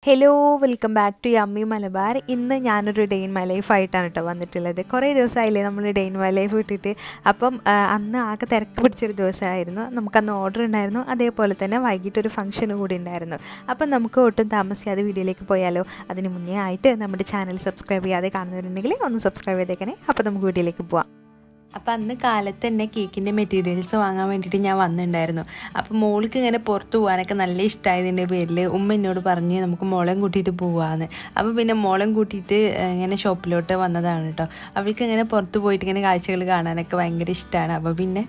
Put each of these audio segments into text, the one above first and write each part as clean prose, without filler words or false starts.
Hello welcome back to yummy Malabar. ഇന്ന് ഞാനൊരു day in my life ആയിട്ടാണ് കേട്ടോ വന്നിട്ടുള്ളത്. കുറേ ദിവസമായില്ലേ നമ്മൾ ഡേ ഇൻ മൈ ലൈഫ് ഇട്ടിട്ട്. അപ്പം അന്ന് ആകെ തിരക്ക് പിടിച്ചൊരു ദിവസമായിരുന്നു. നമുക്കന്ന് ഓർഡർ ഉണ്ടായിരുന്നു, അതേപോലെ തന്നെ വൈകിട്ടൊരു ഫംഗ്ഷൻ കൂടി ഉണ്ടായിരുന്നു. അപ്പം നമുക്ക് ഒട്ടും താമസിയാതെ വീഡിയോയിലേക്ക് പോയാലോ. അതിന് മുന്നേ ആയിട്ട് നമ്മുടെ ചാനൽ സബ്സ്ക്രൈബ് ചെയ്യാതെ കാണുന്നവരുണ്ടെങ്കിൽ ഒന്ന് സബ്സ്ക്രൈബ് ചെയ്തേക്കണേ. അപ്പോൾ നമുക്ക് വീഡിയോയിലേക്ക് പോവാം. അപ്പോൾ അന്ന് കാലത്ത് തന്നെ കേക്കിൻ്റെ മെറ്റീരിയൽസ് വാങ്ങാൻ വേണ്ടിയിട്ട് ഞാൻ വന്നിട്ടുണ്ടായിരുന്നു. അപ്പോൾ മോൾക്ക് ഇങ്ങനെ പുറത്ത് പോകാനൊക്കെ നല്ല ഇഷ്ടമായതിൻ്റെ പേരിൽ ഉമ്മ എന്നോട് പറഞ്ഞ് നമുക്ക് മോളെയും കൂട്ടിയിട്ട് പോകാമെന്ന്. അപ്പോൾ പിന്നെ മോളെയും കൂട്ടിയിട്ട് ഇങ്ങനെ ഷോപ്പിലോട്ട് വന്നതാണ് കേട്ടോ. അവൾക്ക് ഇങ്ങനെ പുറത്ത് പോയിട്ട് ഇങ്ങനെ കാഴ്ചകൾ കാണാനൊക്കെ ഭയങ്കര ഇഷ്ടമാണ്. അപ്പോൾ പിന്നെ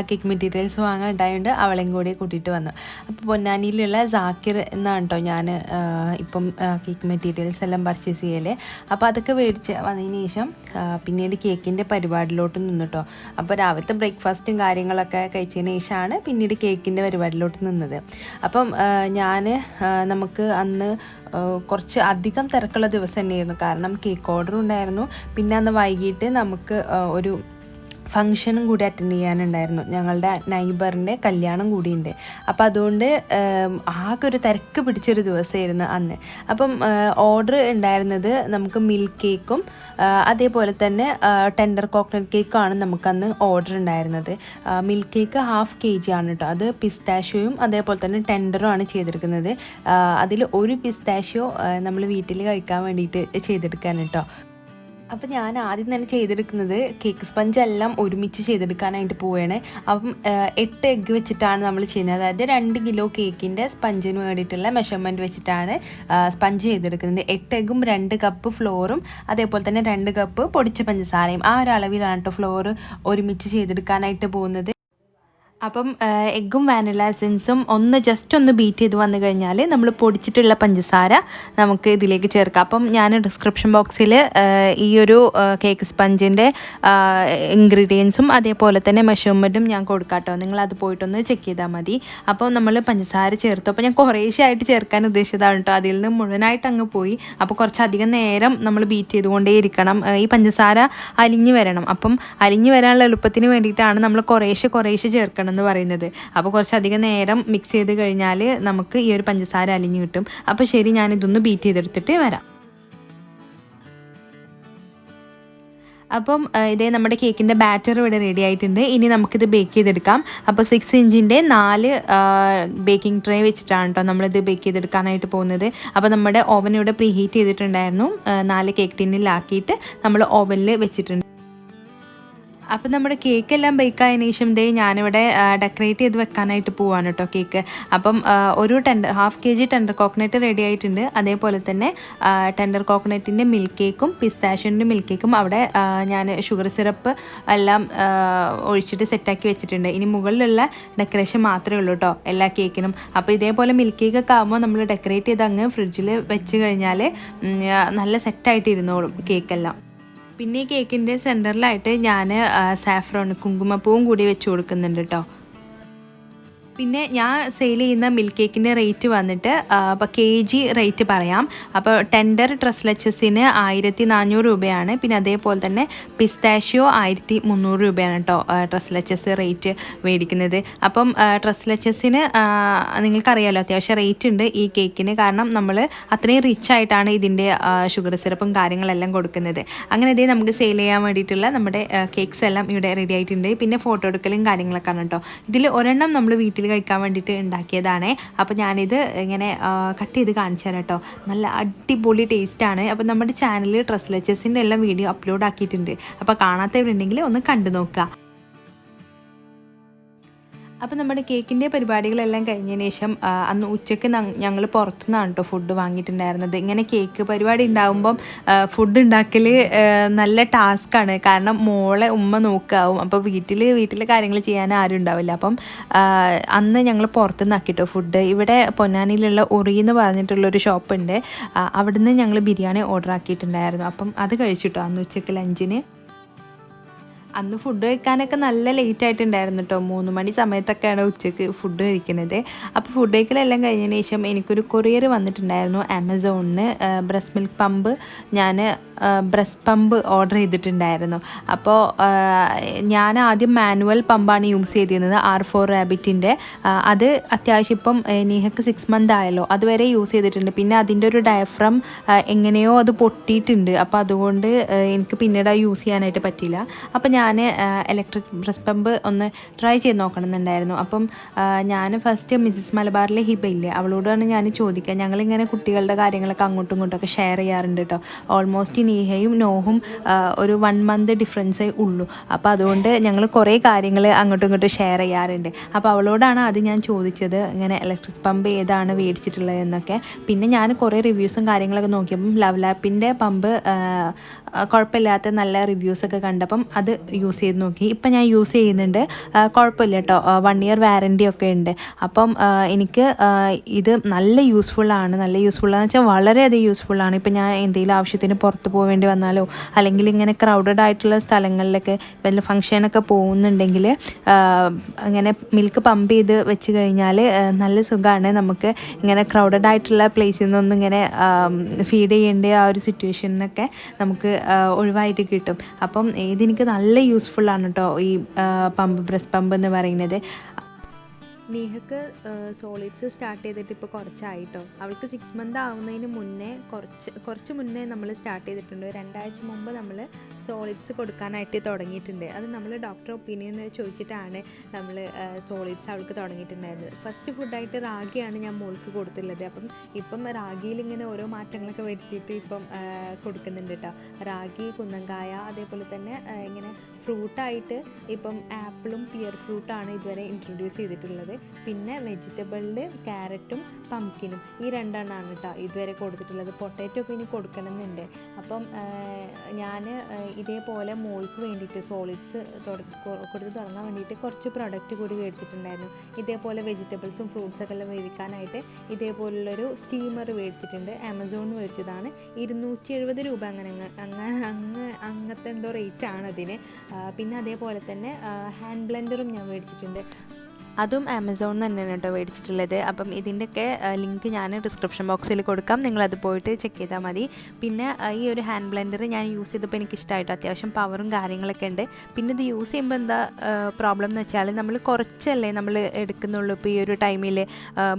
കേക്ക് മെറ്റീരിയൽസ് വാങ്ങാൻ ഉണ്ടായതുകൊണ്ട് അവളെയും കൂടി കൂട്ടിയിട്ട് വന്നു. അപ്പോൾ പൊന്നാനിയിലുള്ള സാക്കിർ എന്നാണ് കേട്ടോ ഞാൻ ഇപ്പം കേക്ക് മെറ്റീരിയൽസ് എല്ലാം പർച്ചേസ് ചെയ്യല്. അപ്പോൾ അതൊക്കെ മേടിച്ച് വന്നതിന് ശേഷം പിന്നീട് കേക്കിൻ്റെ പരിപാടിയിലോട്ട് നിന്നു കേട്ടോ. അപ്പോൾ രാവിലത്തെ ബ്രേക്ക്ഫാസ്റ്റും കാര്യങ്ങളൊക്കെ കഴിച്ചതിന് ശേഷമാണ് പിന്നീട് കേക്കിൻ്റെ പരിപാടിയിലോട്ട് നിന്നത്. അപ്പം നമുക്ക് അന്ന് കുറച്ച് അധികം തിരക്കുള്ള ദിവസം തന്നെയായിരുന്നു. കാരണം കേക്ക് ഓർഡർ ഉണ്ടായിരുന്നു. പിന്നെ അന്ന് വൈകിട്ട് നമുക്ക് ഒരു ഫങ്ഷനും കൂടി അറ്റൻഡ് ചെയ്യാനുണ്ടായിരുന്നു. ഞങ്ങളുടെ നൈബറിൻ്റെ കല്യാണം കൂടിയുണ്ട്. അപ്പോൾ അതുകൊണ്ട് ആകെ ഒരു തിരക്ക് പിടിച്ചൊരു ദിവസമായിരുന്നു അന്ന്. അപ്പം ഓർഡർ ഉണ്ടായിരുന്നത് നമുക്ക് മിൽക്ക് കേക്കും അതേപോലെ തന്നെ ടെൻഡർ കോക്കനട്ട് കേക്കാണ് നമുക്കന്ന് ഓർഡർ ഉണ്ടായിരുന്നത്. മിൽക്ക് കേക്ക് 1/2 kg ആണ് കേട്ടോ. അത് പിസ്താഷ്യോയും അതേപോലെ തന്നെ ടെൻഡറും ആണ് ചെയ്തെടുക്കുന്നത്. അതിൽ ഒരു പിസ്താഷ്യോ നമ്മൾ വീട്ടിൽ കഴിക്കാൻ വേണ്ടിയിട്ട് ചെയ്തെടുക്കാൻ കേട്ടോ. അപ്പം ഞാൻ ആദ്യം തന്നെ ചെയ്തെടുക്കുന്നത് കേക്ക് സ്പഞ്ച് എല്ലാം ഒരുമിച്ച് ചെയ്തെടുക്കാനായിട്ട് പോവുകയാണ്. അപ്പം 8 എഗ്ഗ് വെച്ചിട്ടാണ് നമ്മൾ ചെയ്യുന്നത്. അതായത് 2 കിലോ കേക്കിൻ്റെ സ്പഞ്ചിന് വേണ്ടിയിട്ടുള്ള മെഷർമെൻറ്റ് വെച്ചിട്ടാണ് സ്പഞ്ച് ചെയ്തെടുക്കുന്നത്. 8 എഗ്ഗും 2 കപ്പ് ഫ്ലോറും അതേപോലെ തന്നെ 2 കപ്പ് പൊടിച്ച പഞ്ചസാരയും ആ ഒരു അളവിലാണ് കേട്ടോ ഫ്ലോറ് ഒരുമിച്ച് ചെയ്തെടുക്കാനായിട്ട് പോകുന്നത്. അപ്പം എഗ്ഗും വാനില എസൻസും ജസ്റ്റ് ഒന്ന് ബീറ്റ് ചെയ്ത് വന്നു കഴിഞ്ഞാൽ നമ്മൾ പൊടിച്ചിട്ടുള്ള പഞ്ചസാര നമുക്ക് ഇതിലേക്ക് ചേർക്കാം. അപ്പം ഞാൻ ഡിസ്ക്രിപ്ഷൻ ബോക്സിൽ ഈ ഒരു കേക്ക് സ്പഞ്ചിൻ്റെ ഇൻഗ്രീഡിയൻസും അതേപോലെ തന്നെ മെഷർമെൻറ്റും ഞാൻ കൊടുക്കാം കേട്ടോ. നിങ്ങളത് പോയിട്ടൊന്ന് ചെക്ക് ചെയ്താൽ മതി. അപ്പോൾ നമ്മൾ പഞ്ചസാര ചേർത്തു. അപ്പോൾ ഞാൻ കുറേശ്ശായിട്ട് ചേർക്കാൻ ഉദ്ദേശിച്ചതാണ് കേട്ടോ. അതിൽ നിന്ന് മുഴുവനായിട്ട് അങ്ങ് പോയി. അപ്പോൾ കുറച്ചധികം നേരം നമ്മൾ ബീറ്റ് ചെയ്തുകൊണ്ടേ ഇരിക്കണം. ഈ പഞ്ചസാര അലിഞ്ഞ് വരണം. അപ്പം അലിഞ്ഞ് വരാനുള്ള എളുപ്പത്തിന് വേണ്ടിയിട്ടാണ് നമ്മൾ കുറേശ്ശെ ചേർക്കണം എന്ന് പറയുന്നത്. അപ്പോൾ കുറച്ചധികം നേരം മിക്സ് ചെയ്ത് കഴിഞ്ഞാൽ നമുക്ക് ഈ ഒരു പഞ്ചസാര അലിഞ്ഞ് കിട്ടും. അപ്പോൾ ശരി, ഞാനിതൊന്ന് ബീറ്റ് ചെയ്തെടുത്തിട്ട് വരാം. അപ്പം ഇതേ നമ്മുടെ കേക്കിൻ്റെ ബാറ്റർ ഇവിടെ റെഡി ആയിട്ടുണ്ട്. ഇനി നമുക്കിത് ബേക്ക് ചെയ്തെടുക്കാം. അപ്പോൾ 6 ഇഞ്ചിൻ്റെ 4 ബേക്കിംഗ് ട്രേ വെച്ചിട്ടാണ് കേട്ടോ നമ്മളിത് ബേക്ക് ചെയ്തെടുക്കാനായിട്ട് പോകുന്നത്. അപ്പോൾ നമ്മുടെ ഓവൻ ഇവിടെ പ്രീ ഹീറ്റ് ചെയ്തിട്ടുണ്ടായിരുന്നു. 4 കേക്ക് ടിന്നിലാക്കിയിട്ട് നമ്മൾ ഓവനിൽ വെച്ചിട്ടുണ്ട്. അപ്പം നമ്മുടെ കേക്കെല്ലാം ബേക്കായതിനു ശേഷം ഞാനിവിടെ ഡെക്കറേറ്റ് ചെയ്ത് വെക്കാനായിട്ട് പോവാണ് കേട്ടോ കേക്ക്. അപ്പം ഒരു 1/2 kg ടെൻഡർ കോക്കനട്ട് റെഡി ആയിട്ടുണ്ട്. അതേപോലെ തന്നെ ടെൻഡർ കോക്കനട്ടിൻ്റെ മിൽക്ക് കേക്കും പിസ്താഷ്യോൻ്റെ മിൽക്ക് കേക്കും അവിടെ ഞാൻ ഷുഗർ സിറപ്പ് എല്ലാം ഒഴിച്ചിട്ട് സെറ്റാക്കി വെച്ചിട്ടുണ്ട്. ഇനി മുകളിലുള്ള ഡെക്കറേഷൻ മാത്രമേ ഉള്ളൂ കേട്ടോ എല്ലാ കേക്കിനും. അപ്പോൾ ഇതേപോലെ മിൽക്ക് കേക്കൊക്കെ ആകുമ്പോൾ നമ്മൾ ഡെക്കറേറ്റ് ചെയ്ത് അങ്ങ് ഫ്രിഡ്ജിൽ വെച്ച് കഴിഞ്ഞാൽ നല്ല സെറ്റായിട്ട് ഇരുന്നോളും കേക്കെല്ലാം. പിന്നെ ഈ കേക്കിൻ്റെ സെൻറ്ററിലായിട്ട് ഞാൻ സാഫ്രോൺ കുങ്കുമപ്പൂവും കൂടി വെച്ച് കൊടുക്കുന്നുണ്ട് കേട്ടോ. പിന്നെ ഞാൻ സെയിൽ ചെയ്യുന്ന മിൽക്ക് കേക്കിൻ്റെ റേറ്റ് വന്നിട്ട് അപ്പോൾ kg റേറ്റ് പറയാം. അപ്പോൾ ടെൻഡർ ട്രസ്ലച്ചസിന് 1400 രൂപയാണ്. പിന്നെ അതേപോലെ തന്നെ പിസ്താഷ്യോ 1300 രൂപയാണ് കേട്ടോ ട്രസ്ലച്ചസ് റേറ്റ് മേടിക്കുന്നത്. അപ്പം ട്രസ്ലച്ചസിന് നിങ്ങൾക്കറിയാമല്ലോ അത്യാവശ്യം റേറ്റ് ഉണ്ട് ഈ കേക്കിന്. കാരണം നമ്മൾ അത്രയും റിച്ച് ആയിട്ടാണ് ഇതിൻ്റെ ഷുഗർ സിറപ്പും കാര്യങ്ങളെല്ലാം കൊടുക്കുന്നത്. അങ്ങനെ നമുക്ക് സെയിൽ ചെയ്യാൻ വേണ്ടിയിട്ടുള്ള നമ്മുടെ കേക്ക്സ് എല്ലാം ഇവിടെ റെഡി ആയിട്ടുണ്ട്. പിന്നെ ഫോട്ടോ എടുക്കലും കാര്യങ്ങളൊക്കെയാണ് കേട്ടോ. ഇതിൽ ഒരെണ്ണം നമ്മൾ വീട്ടിൽ കഴിക്കാൻ വേണ്ടിയിട്ട് ഉണ്ടാക്കിയതാണ്. അപ്പോൾ ഞാനിത് ഇങ്ങനെ കട്ട് ചെയ്ത് കാണിച്ചു തരാം കേട്ടോ. നല്ല അടിപൊളി ടേസ്റ്റാണ്. അപ്പോൾ നമ്മുടെ ചാനലിൽ ട്രസ്ലച്ചസിൻ്റെ എല്ലാം വീഡിയോ അപ്ലോഡ് ആക്കിയിട്ടുണ്ട്. അപ്പോൾ കാണാത്തവരുണ്ടെങ്കിൽ ഒന്ന് കണ്ടു നോക്കുക. അപ്പോൾ നമ്മുടെ കേക്കിൻ്റെ പരിപാടികളെല്ലാം കഴിഞ്ഞതിന് ശേഷം അന്ന് ഉച്ചയ്ക്ക് ഞങ്ങൾ പുറത്തുനിന്നാണ് കേട്ടോ ഫുഡ് വാങ്ങിയിട്ടുണ്ടായിരുന്നത്. ഇങ്ങനെ കേക്ക് പരിപാടി ഉണ്ടാകുമ്പം ഫുഡ് ഉണ്ടാക്കൽ നല്ല ടാസ്ക്കാണ്. കാരണം മോളെ ഉമ്മ നോക്കാവും. അപ്പോൾ വീട്ടിലെ കാര്യങ്ങൾ ചെയ്യാൻ ആരും ഉണ്ടാവില്ല. അപ്പം അന്ന് ഞങ്ങൾ പുറത്തുനിന്നാക്കിട്ടോ ഫുഡ്. ഇവിടെ പൊന്നാനിയിലുള്ള ഉറി എന്ന് പറഞ്ഞിട്ടുള്ളൊരു ഷോപ്പുണ്ട്. അവിടുന്ന് ഞങ്ങൾ ബിരിയാണി ഓർഡർ ആക്കിയിട്ടുണ്ടായിരുന്നു. അപ്പം അത് കഴിച്ചിട്ടോ അന്ന് ഉച്ചയ്ക്ക് ലഞ്ചിന്. അന്ന് ഫുഡ് കഴിക്കാനൊക്കെ നല്ല ലേറ്റ് ആയിട്ടുണ്ടായിരുന്നു കേട്ടോ. 3 മണി സമയത്തൊക്കെയാണ് ഉച്ചയ്ക്ക് ഫുഡ് കഴിക്കുന്നത്. അപ്പോൾ ഫുഡ് കഴിക്കലെല്ലാം കഴിഞ്ഞതിന് ശേഷം എനിക്കൊരു കൊറിയർ വന്നിട്ടുണ്ടായിരുന്നു ആമസോണിന്. ബ്രസ്റ്റ് മിൽക്ക് പമ്പ് ഞാൻ ബ്രസ്റ്റ് പമ്പ് ഓർഡർ ചെയ്തിട്ടുണ്ടായിരുന്നു. അപ്പോൾ ഞാൻ ആദ്യം മാനുവൽ പമ്പാണ് യൂസ് ചെയ്തിരുന്നത്, R4 റാബിറ്റിൻ്റെ. അത് അത്യാവശ്യം ഇപ്പം നീഹക്ക് 6 മന്ത് ആയല്ലോ, അതുവരെ യൂസ് ചെയ്തിട്ടുണ്ട്. പിന്നെ അതിൻ്റെ ഒരു ഡയഫ്രം എങ്ങനെയോ അത് പൊട്ടിയിട്ടുണ്ട്. അപ്പോൾ അതുകൊണ്ട് എനിക്ക് പിന്നീട് യൂസ് ചെയ്യാനായിട്ട് പറ്റിയില്ല. അപ്പോൾ ഞാൻ ഇലക്ട്രിക് ബ്രസ്റ്റ് പമ്പ് ഒന്ന് ട്രൈ ചെയ്ത് നോക്കണമെന്നുണ്ടായിരുന്നു. അപ്പം ഞാൻ ഫസ്റ്റ് മിസ്സിസ് മലബാറിലെ ഹിബയില്ലേ, അവളോടാണ് ഞാൻ ചോദിക്കുക. ഞങ്ങളിങ്ങനെ കുട്ടികളുടെ കാര്യങ്ങളൊക്കെ അങ്ങോട്ടും ഇങ്ങോട്ടൊക്കെ ഷെയർ ചെയ്യാറുണ്ട് കേട്ടോ. ഓൾമോസ്റ്റ് നീഹയും നോഹും ഒരു 1 മന്ത് ഡിഫറൻസേ ഉള്ളൂ. അപ്പോൾ അതുകൊണ്ട് ഞങ്ങൾ കുറേ കാര്യങ്ങൾ അങ്ങോട്ടും ഇങ്ങോട്ടും ഷെയർ ചെയ്യാറുണ്ട്. അപ്പോൾ അവളോടാണ് അത് ഞാൻ ചോദിച്ചത്, ഇങ്ങനെ ഇലക്ട്രിക് പമ്പ് ഏതാണ് മേടിച്ചിട്ടുള്ളത് എന്നൊക്കെ. പിന്നെ ഞാൻ കുറേ റിവ്യൂസും കാര്യങ്ങളൊക്കെ നോക്കിയപ്പം ലവ് ലാപ്പിൻ്റെ പമ്പ് കുഴപ്പമില്ലാത്ത നല്ല റിവ്യൂസൊക്കെ കണ്ടപ്പം അത് യൂസ് ചെയ്ത് നോക്കി. ഇപ്പം ഞാൻ യൂസ് ചെയ്യുന്നുണ്ട്, കുഴപ്പമില്ല കേട്ടോ. 1 ഇയർ വാറൻറ്റി ഒക്കെ ഉണ്ട്. അപ്പം എനിക്ക് ഇത് നല്ല യൂസ്ഫുള്ളാണെന്ന് വെച്ചാൽ വളരെയധികം യൂസ്ഫുള്ളാണ്. ഇപ്പം ഞാൻ എന്തെങ്കിലും ആവശ്യത്തിന് പുറത്ത് പോവേണ്ടി വന്നാലോ, അല്ലെങ്കിൽ ഇങ്ങനെ ക്രൗഡഡ് ആയിട്ടുള്ള സ്ഥലങ്ങളിലൊക്കെ വല്ല ഫംഗ്ഷനൊക്കെ പോകുന്നുണ്ടെങ്കിൽ ഇങ്ങനെ മിൽക്ക് പമ്പ് ചെയ്ത് വെച്ച് കഴിഞ്ഞാൽ നല്ല സുഖമാണ്. നമുക്ക് ഇങ്ങനെ ക്രൗഡഡ് ആയിട്ടുള്ള പ്ലേസിൽ നിന്നൊന്നും ഇങ്ങനെ ഫീഡ് ചെയ്യേണ്ട ആ ഒരു സിറ്റുവേഷനൊക്കെ നമുക്ക് ഒഴിവായിട്ട് കിട്ടും. അപ്പം ഇതെനിക്ക് നല്ല യൂസ്ഫുള്ളാണ് കേട്ടോ, ഈ ബ്രസ്റ്റ് പമ്പ് എന്ന് പറയുന്നത്. നീഹക്ക് സോളിഡ്സ് സ്റ്റാർട്ട് ചെയ്തിട്ട് ഇപ്പോൾ കുറച്ചായിട്ടോ. അവൾക്ക് 6 മന്ത് ആവുന്നതിന് മുന്നേ കുറച്ച് മുന്നേ നമ്മൾ സ്റ്റാർട്ട് ചെയ്തിട്ടുണ്ട്. 2 ആഴ്ച മുമ്പ് നമ്മൾ സോളിഡ്സ് കൊടുക്കാനായിട്ട് തുടങ്ങിയിട്ടുണ്ട്. അത് നമ്മൾ ഡോക്ടർ ഒപ്പീനിയൻ ചോദിച്ചിട്ടാണ് നമ്മൾ സോളിഡ്സ് അവൾക്ക് തുടങ്ങിയിട്ടുണ്ടായിരുന്നത്. ഫസ്റ്റ് ഫുഡായിട്ട് റാഗിയാണ് ഞാൻ മോൾക്ക് കൊടുത്തുള്ളത്. ഇപ്പം റാഗിയിൽ ഇങ്ങനെ ഓരോ മാറ്റങ്ങളൊക്കെ വരുത്തിയിട്ട് ഇപ്പം കൊടുക്കുന്നുണ്ട് കേട്ടോ. റാഗി, കുന്നങ്കായ, അതേപോലെ തന്നെ ഇങ്ങനെ ഫ്രൂട്ടായിട്ട് ഇപ്പം ആപ്പിളും പിയർ ഫ്രൂട്ടാണ് ഇതുവരെ ഇൻട്രൊഡ്യൂസ് ചെയ്തിട്ടുള്ളത്. പിന്നെ വെജിറ്റബിളിൽ ക്യാരറ്റും പംകിനും, ഈ 2 എണ്ണമാണ് കേട്ടോ ഇതുവരെ കൊടുത്തിട്ടുള്ളത്. പൊട്ടാറ്റോ ഒക്കെ ഇനി കൊടുക്കണമെന്നുണ്ട്. അപ്പം ഞാൻ ഇതേപോലെ മോൾക്ക് വേണ്ടിയിട്ട് സോളിഡ്സ് കൊടുത്ത് തുടങ്ങാൻ വേണ്ടിയിട്ട് കുറച്ച് പ്രൊഡക്റ്റ് കൂടി മേടിച്ചിട്ടുണ്ടായിരുന്നു. ഇതേപോലെ വെജിറ്റബിൾസും ഫ്രൂട്ട്സൊക്കെ എല്ലാം വേവിക്കാനായിട്ട് ഇതേപോലുള്ളൊരു സ്റ്റീമർ മേടിച്ചിട്ടുണ്ട്. ആമസോണിൽ മേടിച്ചതാണ്. 270 രൂപ അങ്ങനത്തെ എന്തോ റേറ്റാണ് അതിന്. പിന്നെ അതേപോലെ തന്നെ ഹാൻഡ് ബ്ലെൻഡറും ഞാൻ മേടിച്ചിട്ടുണ്ട്. അതും ആമസോണിൽ തന്നെയാണ് കേട്ടോ മേടിച്ചിട്ടുള്ളത്. അപ്പം ഇതിൻ്റെയൊക്കെ ലിങ്ക് ഞാൻ ഡിസ്ക്രിപ്ഷൻ ബോക്സിൽ കൊടുക്കാം, നിങ്ങളത് പോയിട്ട് ചെക്ക് ചെയ്താൽ മതി. പിന്നെ ഈ ഒരു ഹാൻഡ് ബ്ലെൻഡർ ഞാൻ യൂസ് ചെയ്തപ്പോൾ എനിക്കിഷ്ടമായിട്ടോ. അത്യാവശ്യം പവറും കാര്യങ്ങളൊക്കെ ഉണ്ട്. പിന്നെ ഇത് യൂസ് ചെയ്യുമ്പോൾ എന്താ പ്രോബ്ലം എന്ന് വെച്ചാൽ നമ്മൾ കുറച്ചല്ലേ നമ്മൾ എടുക്കുന്നുള്ളൂ ഇപ്പോൾ ഈ ഒരു ടൈമിൽ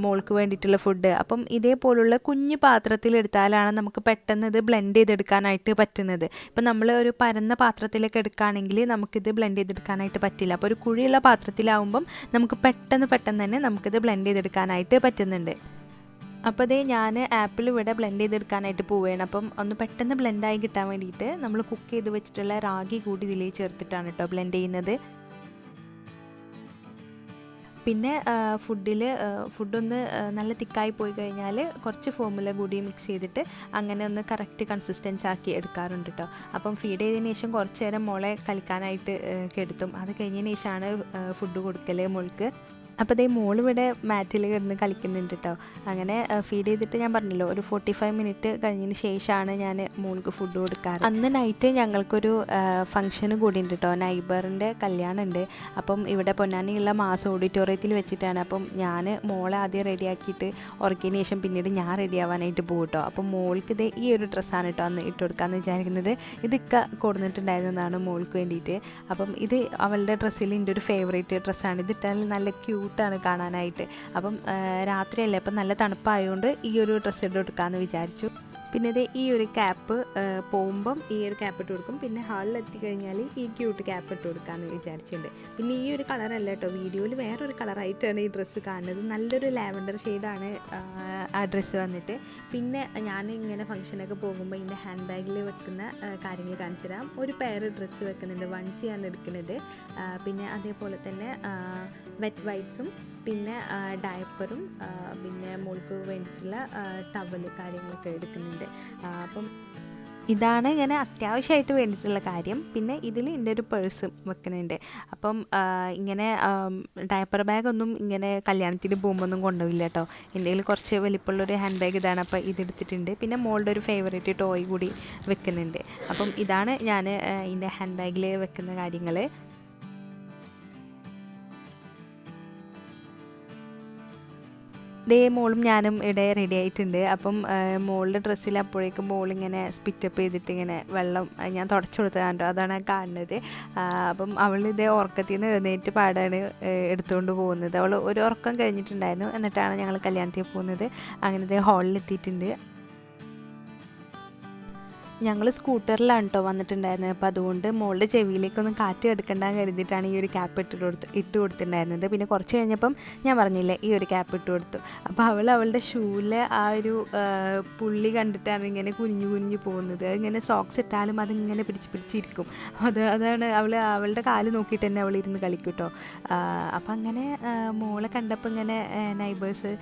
മോൾക്ക് വേണ്ടിയിട്ടുള്ള ഫുഡ്. അപ്പം ഇതേപോലുള്ള കുഞ്ഞു പാത്രത്തിൽ എടുത്താലാണ് നമുക്ക് പെട്ടെന്ന് ഇത് ബ്ലെൻഡ് ചെയ്തെടുക്കാനായിട്ട് പറ്റുന്നത്. ഇപ്പം നമ്മൾ ഒരു പരന്ന പാത്രത്തിലൊക്കെ എടുക്കുകയാണെങ്കിൽ നമുക്കിത് ബ്ലെൻഡ് ചെയ്തെടുക്കാനായിട്ട് പറ്റില്ല. അപ്പോൾ ഒരു കുഴിയുള്ള പാത്രത്തിലാവുമ്പം നമുക്ക് പെട്ടെന്ന് തന്നെ നമുക്കിത് ബ്ലെൻഡ് ചെയ്തെടുക്കാനായിട്ട് പറ്റുന്നുണ്ട്. അപ്പോൾ അതേ ഞാൻ ആപ്പിൾ ഇവിടെ ബ്ലെൻഡ് ചെയ്തെടുക്കാനായിട്ട് പോവുകയാണ്. അപ്പം ഒന്ന് പെട്ടെന്ന് ബ്ലെൻഡായി കിട്ടാൻ വേണ്ടിയിട്ട് നമ്മൾ കുക്ക് ചെയ്ത് വെച്ചിട്ടുള്ള റാഗി കൂടി ഇതിൽ ചേർത്തിട്ടാണ് കേട്ടോ ബ്ലെൻഡ് ചെയ്യുന്നത്. പിന്നെ ഫുഡൊന്ന് നല്ല തിക്കായി പോയി കഴിഞ്ഞാൽ കുറച്ച് ഫോമുല കൂടി മിക്സ് ചെയ്തിട്ട് അങ്ങനെ ഒന്ന് കറക്റ്റ് കൺസിസ്റ്റൻസ് ആക്കി എടുക്കാറുണ്ട് കേട്ടോ. അപ്പം ഫീഡ് ചെയ്തതിന് ശേഷം കുറച്ച് നേരം മോളെ കളിക്കാനായിട്ട് കെടുത്തും. അത് കഴിഞ്ഞതിന് ശേഷമാണ് ഫുഡ് കൊടുക്കൽ മോൾക്ക്. അപ്പോൾ അതേ മോളിവിടെ മാറ്റിൽ കിടന്ന് കളിക്കുന്നുണ്ട് കേട്ടോ. അങ്ങനെ ഫീഡ് ചെയ്തിട്ട് ഞാൻ പറഞ്ഞല്ലോ ഒരു 45 മിനിറ്റ് കഴിഞ്ഞതിന് ശേഷമാണ് ഞാൻ മോൾക്ക് ഫുഡ് കൊടുക്കാറ്. അന്ന് നൈറ്റ് ഞങ്ങൾക്കൊരു ഫംഗ്ഷന് കൂടിയുണ്ട് കേട്ടോ, നൈബറിൻ്റെ കല്യാണം ഉണ്ട്. അപ്പം ഇവിടെ പൊന്നാനിയുള്ള മാസ് ഓഡിറ്റോറിയത്തിൽ വെച്ചിട്ടാണ്. അപ്പം ഞാൻ മോളെ ആദ്യം റെഡിയാക്കിയിട്ട് ഉറക്കിയതിന് ശേഷം പിന്നീട് ഞാൻ റെഡിയാവാനായിട്ട് പോകും കേട്ടോ. അപ്പം മോൾക്ക് ഇത് ഈ ഒരു ഡ്രസ്സാണ് കേട്ടോ അന്ന് ഇട്ട് കൊടുക്കാമെന്ന് വിചാരിക്കുന്നത്. ഇതൊക്കെ കൊടുത്തിട്ടുണ്ടായിരുന്നതാണ് മോൾക്ക് വേണ്ടിയിട്ട്. അപ്പം ഇത് അവളുടെ ഡ്രസ്സിൽ എൻ്റെ ഒരു ഫേവറേറ്റ് ഡ്രസ്സാണ്. ഇതിട്ടാൽ നല്ല ക്യൂട്ടാണ് കാണാനായിട്ട്. അപ്പം രാത്രിയല്ലേ, അപ്പം നല്ല തണുപ്പായതുകൊണ്ട് ഈ ഒരു ഡ്രസ്സ് ഇട്ട് കൊടുക്കാമെന്ന് വിചാരിച്ചു. പിന്നെ ഇത് ഈ ഒരു ക്യാപ്പ് പോകുമ്പം ഈ ഒരു ക്യാപ്പ് ഇട്ട് കൊടുക്കും. പിന്നെ ഹാളിൽ എത്തിക്കഴിഞ്ഞാൽ ഈ ക്യൂട്ട് ക്യാപ്പ് ഇട്ട് കൊടുക്കാമെന്ന് വിചാരിച്ചിട്ടുണ്ട്. പിന്നെ ഈ ഒരു കളറല്ല കേട്ടോ, വീഡിയോയിൽ വേറൊരു കളറായിട്ടാണ് ഈ ഡ്രസ്സ് കാണുന്നത്. നല്ലൊരു ലാവൻഡർ ഷെയ്ഡാണ് ആ ഡ്രസ്സ് വന്നിട്ട്. പിന്നെ ഞാൻ ഇങ്ങനെ ഫംഗ്ഷനൊക്കെ പോകുമ്പോൾ ഇതിൻ്റെ ഹാൻഡ് ബാഗിൽ വെക്കുന്ന കാര്യങ്ങൾ കാണിച്ചു തരാം. ഒരു പെയർ ഡ്രസ്സ് വെക്കുന്നുണ്ട്, വൺസിയാണ് എടുക്കുന്നത്. പിന്നെ അതേപോലെ തന്നെ വെറ്റ് വൈപ്സും പിന്നെ ഡയപ്പറും പിന്നെ മോൾക്ക് വേണ്ടിയിട്ടുള്ള ടവൽ കാര്യങ്ങളൊക്കെ എടുക്കുന്നുണ്ട്. അപ്പം ഇതാണ് ഇങ്ങനെ അത്യാവശ്യമായിട്ട് വേണ്ടിയിട്ടുള്ള കാര്യം. പിന്നെ ഇതിൽ എൻ്റെ ഒരു പേഴ്സും വെക്കുന്നുണ്ട്. അപ്പം ഇങ്ങനെ ഡയപ്പർ ബാഗൊന്നും ഇങ്ങനെ കല്യാണത്തിന് പോകുമ്പോൾ ഒന്നും കൊണ്ടുപോയില്ല കേട്ടോ. എൻ്റെ കയ്യിൽ കുറച്ച് വലിപ്പമുള്ളൊരു ഹാൻഡ് ബാഗ് ഇതാണ്, അപ്പോൾ ഇതെടുത്തിട്ടുണ്ട്. പിന്നെ മോളുടെ ഒരു ഫേവറേറ്റ് ടോയ് കൂടി വെക്കുന്നുണ്ട്. അപ്പം ഇതാണ് ഞാൻ ഇതിൻ്റെ ഹാൻഡ് ബാഗിൽ വെക്കുന്ന കാര്യങ്ങൾ. ദേ മോളും ഞാനും ഇവിടെ റെഡി ആയിട്ടുണ്ട്. അപ്പം മോളുടെ ഡ്രസ്സിൽ അപ്പോഴേക്കും മോളിങ്ങനെ സ്പിറ്റപ്പ് ചെയ്തിട്ട് ഇങ്ങനെ വെള്ളം ഞാൻ തുടച്ചു കൊടുത്തതാണ്ടോ, അതാണ് കാണുന്നത്. അപ്പം അവൾ ഇതേ ഉറക്കത്തിൽ നിന്ന് എഴുന്നേറ്റ് പാടാണ് എടുത്തുകൊണ്ട് പോകുന്നത്. അവൾ ഒരു ഉറക്കം കഴിഞ്ഞിട്ടുണ്ടായിരുന്നു. എന്നിട്ടാണ് ഞങ്ങൾ കല്യാണത്തിൽ പോകുന്നത്. അങ്ങനെ ഇതേ ഹാളിലെത്തിയിട്ടുണ്ട്. ഞങ്ങൾ സ്കൂട്ടറിലാണ് കേട്ടോ വന്നിട്ടുണ്ടായിരുന്നത്. അപ്പോൾ അതുകൊണ്ട് മോളുടെ ചെവിയിലേക്കൊന്നും കാറ്റ് എടുക്കണ്ടെന്ന് കരുതിയിട്ടാണ് ഈ ഒരു ക്യാപ്പ് ഇട്ട് കൊടുത്തിട്ടുണ്ടായിരുന്നത്. പിന്നെ കുറച്ച് കഴിഞ്ഞപ്പം ഞാൻ പറഞ്ഞില്ലേ ഈ ഒരു ക്യാപ്പ് ഇട്ട് കൊടുത്തു. അപ്പോൾ അവളുടെ ഷൂവിലെ ആ ഒരു പുള്ളി കണ്ടിട്ടാണ് ഇങ്ങനെ കുനിഞ്ഞു പോകുന്നത്. ഇങ്ങനെ സോക്സ് ഇട്ടാലും അതിങ്ങനെ പിടിച്ചിരിക്കും. അതാണ് അവളുടെ കാല് നോക്കിയിട്ട് തന്നെ അവൾ ഇരുന്ന് കളിക്കും കേട്ടോ. അപ്പം അങ്ങനെ മോളെ കണ്ടപ്പോൾ ഇങ്ങനെ നൈബേഴ്സ്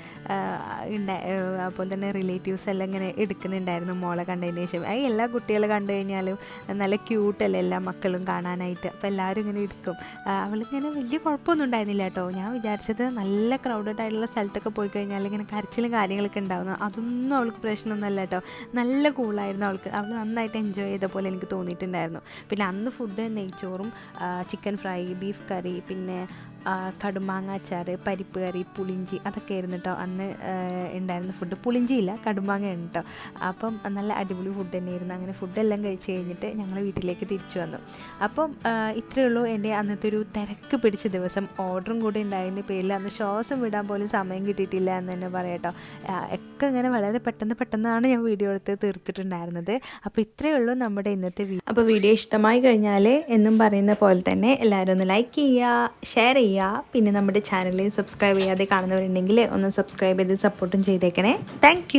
അതുപോലെ തന്നെ റിലേറ്റീവ്സ് എല്ലാം ഇങ്ങനെ എടുക്കുന്നുണ്ടായിരുന്നു മോളെ കണ്ടതിന് ശേഷം. എല്ലാ കുട്ടികൾ കണ്ടു കഴിഞ്ഞാലും നല്ല ക്യൂട്ടല്ലേ എല്ലാ മക്കളും കാണാനായിട്ട്. അപ്പോൾ എല്ലാവരും ഇങ്ങനെ എടുക്കും. അവളിങ്ങനെ വലിയ കുഴപ്പമൊന്നും ഉണ്ടായിരുന്നില്ല കേട്ടോ. ഞാൻ വിചാരിച്ചത് നല്ല ക്രൗഡഡ് ആയിട്ടുള്ള സ്ഥലത്തൊക്കെ പോയി കഴിഞ്ഞാൽ ഇങ്ങനെ കരച്ചിലും കാര്യങ്ങളൊക്കെ ഉണ്ടാവുന്നു. അതൊന്നും അവൾക്ക് പ്രശ്നമൊന്നുമല്ല കേട്ടോ. നല്ല കൂളായിരുന്നു അവൾക്ക്. അവൾ നന്നായിട്ട് എൻജോയ് ചെയ്ത പോലെ എനിക്ക് തോന്നിയിട്ടുണ്ടായിരുന്നു. പിന്നെ അന്ന് ഫുഡ് നെയ്ച്ചോറും ചിക്കൻ ഫ്രൈ, ബീഫ് കറി, പിന്നെ കടുമാങ്ങ അച്ചാർ, പരിപ്പ് കറി, പുളിഞ്ചി, അതൊക്കെ ആയിരുന്നു കേട്ടോ അന്ന് ഉണ്ടായിരുന്ന ഫുഡ്. പുളിഞ്ചിയില്ല, കടുമാങ്ങയാണ് കേട്ടോ. അപ്പം നല്ല അടിപൊളി ഫുഡ് തന്നെയായിരുന്നു. അങ്ങനെ ഫുഡെല്ലാം കഴിച്ച് കഴിഞ്ഞിട്ട് ഞങ്ങൾ വീട്ടിലേക്ക് തിരിച്ചു വന്നു. അപ്പം ഇത്രയേ ഉള്ളൂ എൻ്റെ അന്നത്തെ ഒരു തിരക്ക് പിടിച്ച ദിവസം. ഓർഡറും കൂടി ഉണ്ടായതിൻ്റെ പേരിൽ അന്ന് ശ്വാസം വിടാൻ പോലും സമയം കിട്ടിയിട്ടില്ല എന്ന് തന്നെ പറയാം കേട്ടോ. ഒക്കെ ഇങ്ങനെ വളരെ പെട്ടെന്നാണ് ഞാൻ വീഡിയോ എടുത്ത് തീർത്തിട്ടുണ്ടായിരുന്നത്. അപ്പോൾ ഇത്രയേ ഉള്ളൂ നമ്മുടെ ഇന്നത്തെ വീഡിയോ. അപ്പോൾ വീഡിയോ ഇഷ്ടമായി കഴിഞ്ഞാൽ എന്നും പറയുന്ന പോലെ തന്നെ എല്ലാവരും ഒന്ന് ലൈക്ക് ചെയ്യുക, ഷെയർ ചെയ്യുക. പിന്നെ നമ്മുടെ ചാനലിൽ സബ്സ്ക്രൈബ് ചെയ്യാതെ കാണുന്നവരുണ്ടെങ്കിൽ ഒന്ന് സബ്സ്ക്രൈബ് ചെയ്ത് സപ്പോർട്ടും ചെയ്തേക്കണേ. താങ്ക്